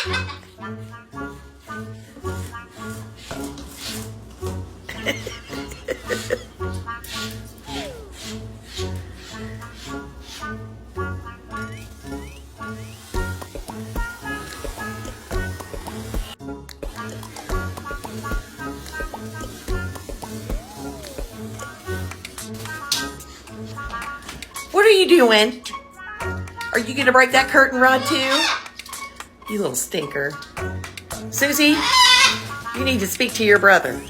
What are you doing? Are you gonna break that curtain rod too? You little stinker. Susie, you need to speak to your brother.